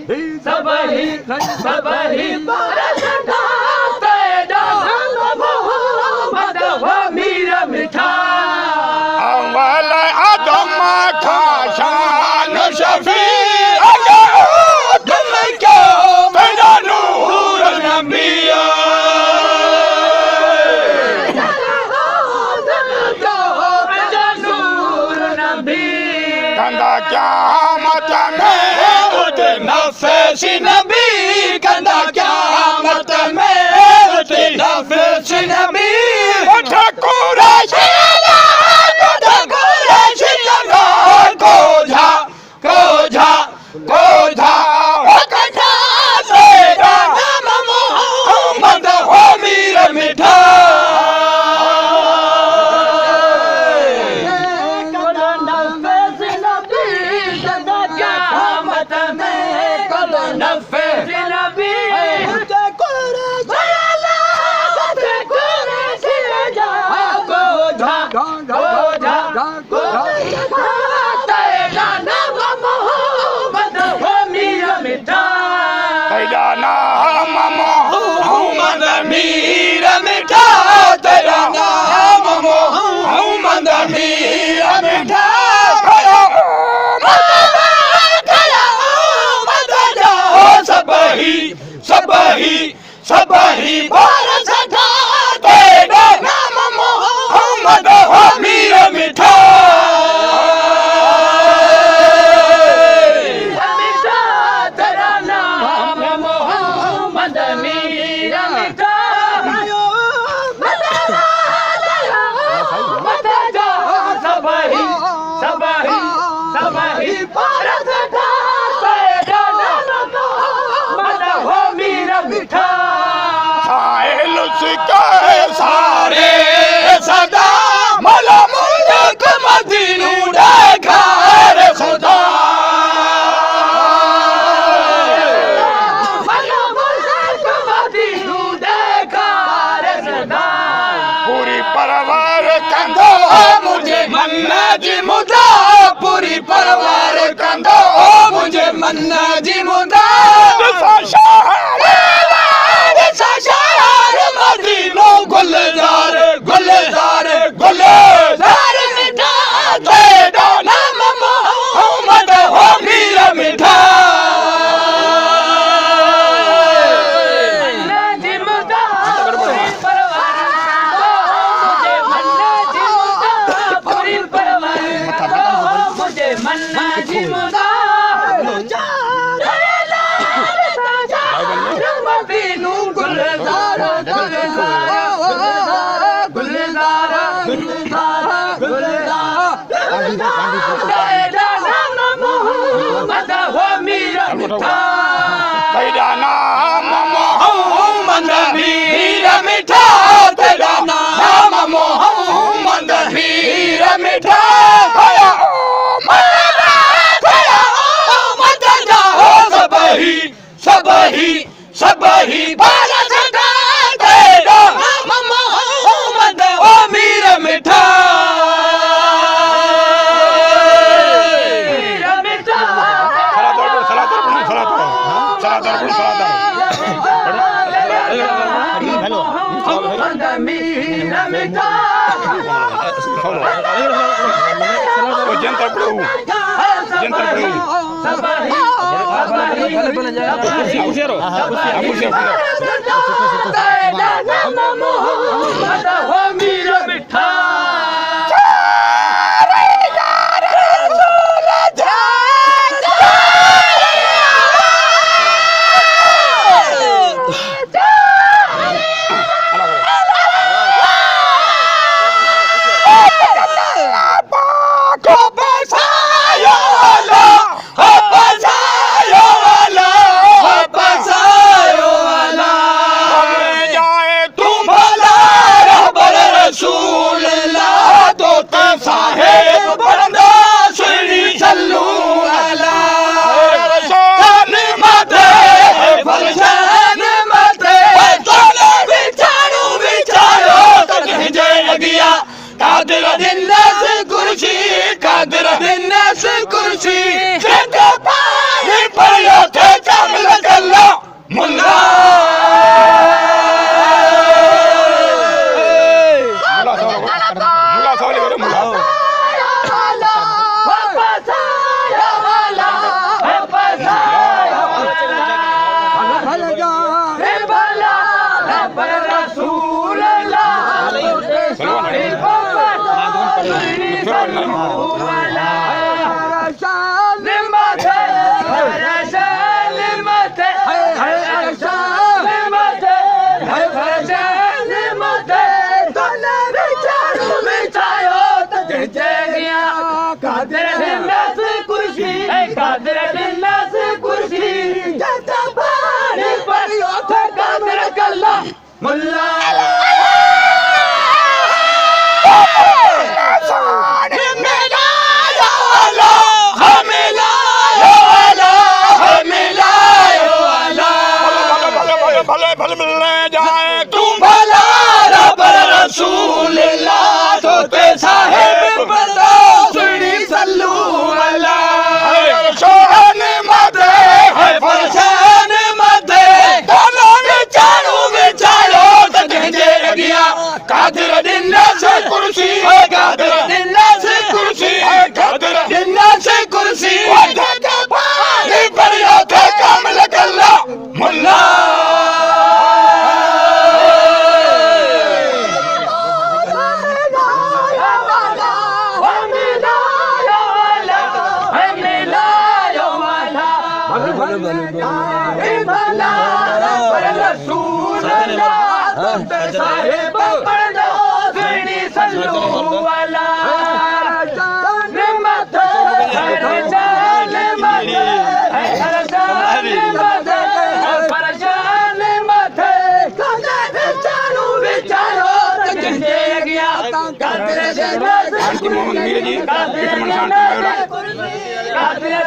सबही सबही बरस ढाते नाम मोहम्मद हो मीर मिठा अव्वल आदम का शान शफी तुम क्यों मेरा नूर नबिया कंधा क़यामत में उठ नफ़्स नबी कंधा क़यामत में उठ नफ़्स नबी उठ कुरैश उठ कुरैश कोझा कोझा कोझा कथा तेरा नाम मोहम्मद हो मीर मिठा तेरा नाम मोहम्मद मीर मिठा तेरा नाम मोहम्मद मीर मिठा सबही सबही सबही बरस ढाते नाम मोहम्मद हो मीर मिठा सारे सदा मौला मुल्क मदीनू देखा रे खुदा मौला मुल्क मदीनू देखा रे सदा पूरी परवार कंधो मुझे मन्ना जी मुदा पूरी परवार कंधो मुझे मन्ना जी मुदा गुलजार गुलजार गुलजार मिठा तेरा नाम मोहम्मद हो मीर मिठा तेरा नाम मोहम्मद मीर मिठा तेरा नाम मोहम्मद मीर मिठा सबही सबही सबही बरस ढाते नाम मोहम्मद हो मीर मिठा Rasul मुल्ला भले भले मिलने जाए तुम भला रब रसूल तोते साहेब बता सुनी सल्लू अला शोहन मते है फरसान मते दोनों विचारो तजंजे गया कादिर दिल्ला से कुर्सी है कादिर दिल्ला से कुर्सी है कादिर दिल्ला से कुर्सी ये बढ़िया थे कामिल कल्ला मुल्ला साहेब पढ़ो सुनी सल्लू वाला निमत परेशान मत परेशान मत चारू विचारो तजंजे गया कादिर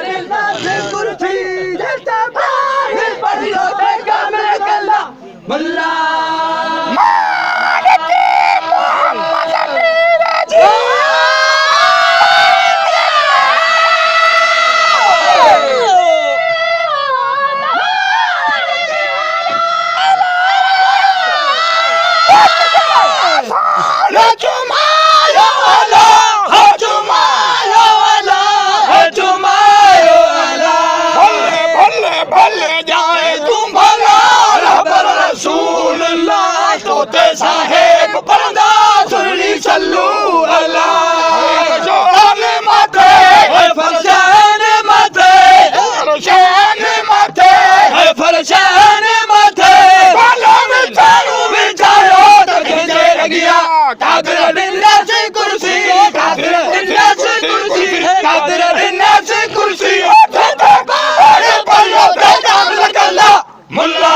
दिल्ला से कुर्सी जैसा भाई पढ़ियो ते कामिल कल्ला मुल्ला साहेब परदा सुनी सल्लू अला शोहन मते है फरसान मते फरसान मते है फरसान मते बालों में चारू बिछायो तजंजे गया कादिर दिल्ला से कुर्सी कादिर दिल्ला से कुर्सी कादिर दिल्ला से कुर्सी बड़े बड़े कामिल कल्ला मुल्ला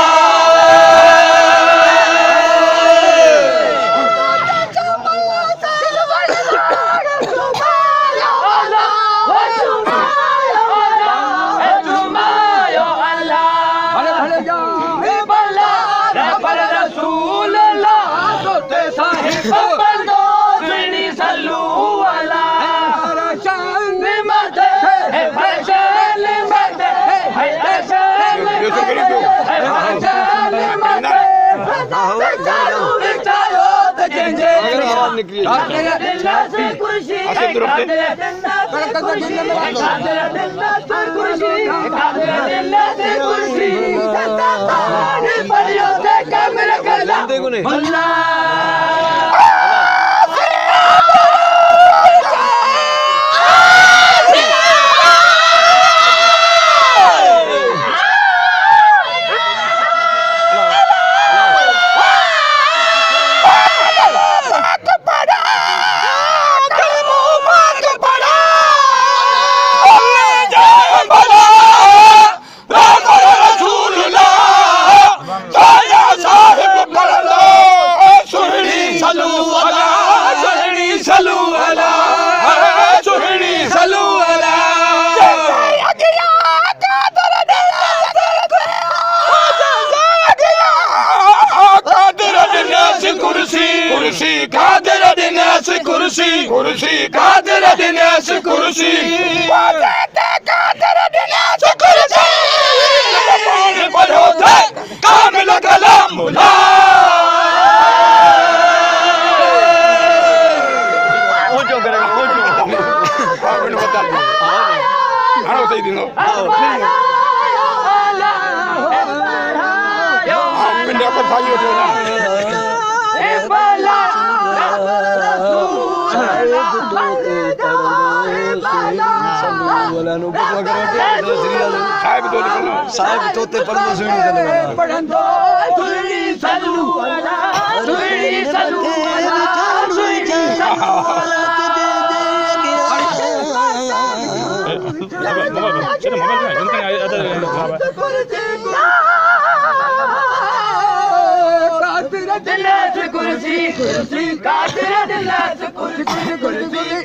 कुर्सी कादिर दिनेश कुर्सी कादिर दिनेश कुर्सी पढ़ो थे कामिल कलाम मुला ओजो करे ओजो आपने बता दिया हां सही दिनो आपने अपन भाई उठो ना ए बाला साहब तोते पढ़ो सुनी पढ़ंदो सुनी सल्लू अला सुनी सल्लू अला सुनी सल्लू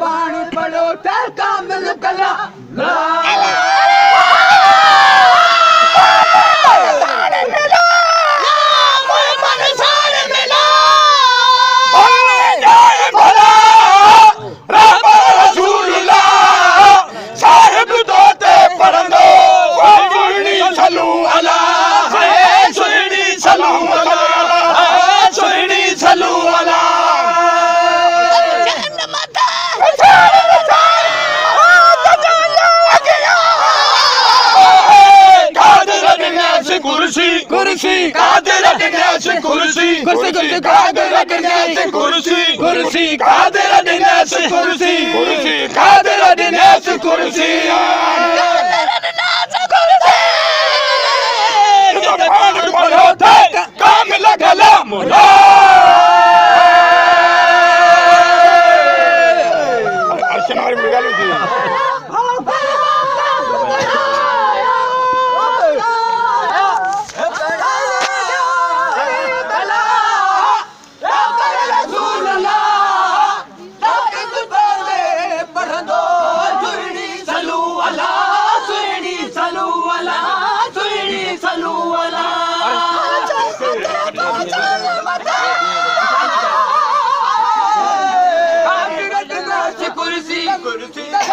पानी पड़ो ते कामिल कला कुर्सी कादिर दिनास कुर्सी कादिर दिनास कुर्सी कादिर दिनास कुर्सी कादिर दिनास कुर्सी कामिल कलाम